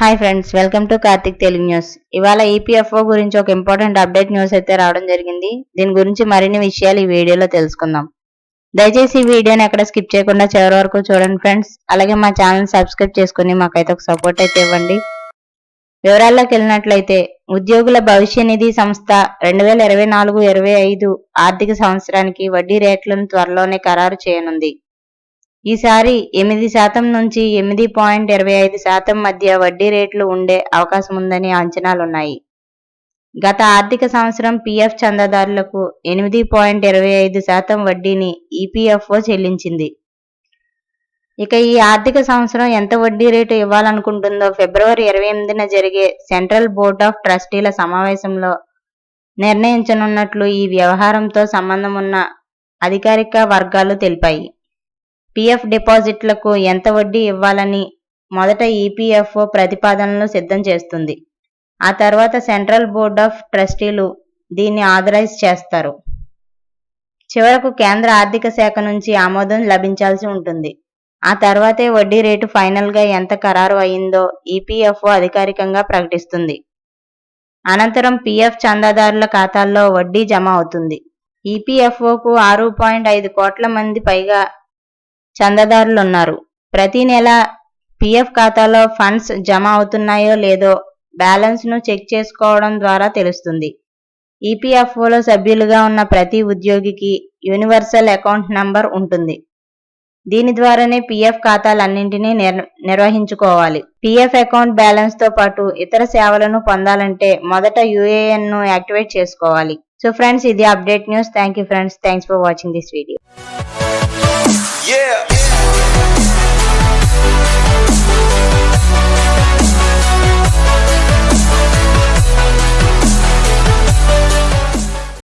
Hi friends, welcome to Karthik Telugu news. ఇవాళ EPFO గురించి ఒక ఇంపార్టెంట్ అప్డేట్ న్యూస్ అయితే రావడం జరిగింది. దీని గురించి మరిన్ని విషయాలు ఈ వీడియోలో తెలుసుకుందాం. దయచేసి ఈ వీడియోని ఎక్కడ స్కిప్ చేయకుండా చివరి వరకు చూడండి ఫ్రెండ్స్. అలాగే మా ఛానల్ సబ్స్క్రైబ్ చేసుకుని మాకైతే ఒక సపోర్ట్ అయితే ఇవ్వండి. వివరాల్లోకి వెళ్ళినట్లయితే ఉద్యోగుల భవిష్య నిధి సంస్థ 2024-25 ఆర్థిక సంవత్సరానికి వడ్డీ రేట్లను త్వరలోనే ఖరారు చేయనుంది. ఈసారి 8% నుంచి 8.25% మధ్య వడ్డీ రేట్లు ఉండే అవకాశం ఉందని అంచనాలున్నాయి. గత ఆర్థిక సంవత్సరం పీఎఫ్ చందాదారులకు 8.25% వడ్డీని ఈపీఎఫ్ఓ చెల్లించింది. ఇక ఈ ఆర్థిక సంవత్సరం ఎంత వడ్డీ రేటు ఇవ్వాలనుకుంటుందో ఫిబ్రవరి 28న జరిగే సెంట్రల్ బోర్డ్ ఆఫ్ ట్రస్టీల సమావేశంలో నిర్ణయించనున్నట్లు ఈ వ్యవహారంతో సంబంధం ఉన్న అధికారిక వర్గాలు తెలిపాయి. పీఎఫ్ డిపాజిట్లకు ఎంత వడ్డీ ఇవ్వాలని మొదట ఈపీఎఫ్ఓ ప్రతిపాదనలు సిద్ధం చేస్తుంది. ఆ తర్వాత సెంట్రల్ బోర్డ్ ఆఫ్ ట్రస్టీలు దీన్ని ఆథరైజ్ చేస్తారు. చివరకు కేంద్ర ఆర్థిక శాఖ నుంచి ఆమోదం లభించాల్సి ఉంటుంది. ఆ తర్వాతే వడ్డీ రేటు ఫైనల్గా ఎంత ఖరారు అయిందో ఈపీఎఫ్ఓ అధికారికంగా ప్రకటిస్తుంది. అనంతరం పీఎఫ్ చందాదారుల ఖాతాల్లో వడ్డీ జమ అవుతుంది. ఈపీఎఫ్ఓకు 6.5 కోట్ల మంది పైగా చందాదారులున్నారు. ప్రతి నెల పీఎఫ్ ఖాతాలో ఫండ్స్ జమ అవుతున్నాయో లేదో బ్యాలెన్స్ను చెక్ చేసుకోవడం ద్వారా తెలుస్తుంది. ఈపీఎఫ్ఓలో సభ్యులుగా ఉన్న ప్రతి ఉద్యోగికి యూనివర్సల్ అకౌంట్ నంబర్ ఉంటుంది. దీని ద్వారానే పీఎఫ్ ఖాతాలన్నింటినీ నిర్వహించుకోవాలి. పీఎఫ్ అకౌంట్ బ్యాలెన్స్తో పాటు ఇతర సేవలను పొందాలంటే మొదట యూఏఎన్ను యాక్టివేట్ చేసుకోవాలి. సో ఫ్రెండ్స్, ఇది update news. Thank you friends. Thanks for watching this video.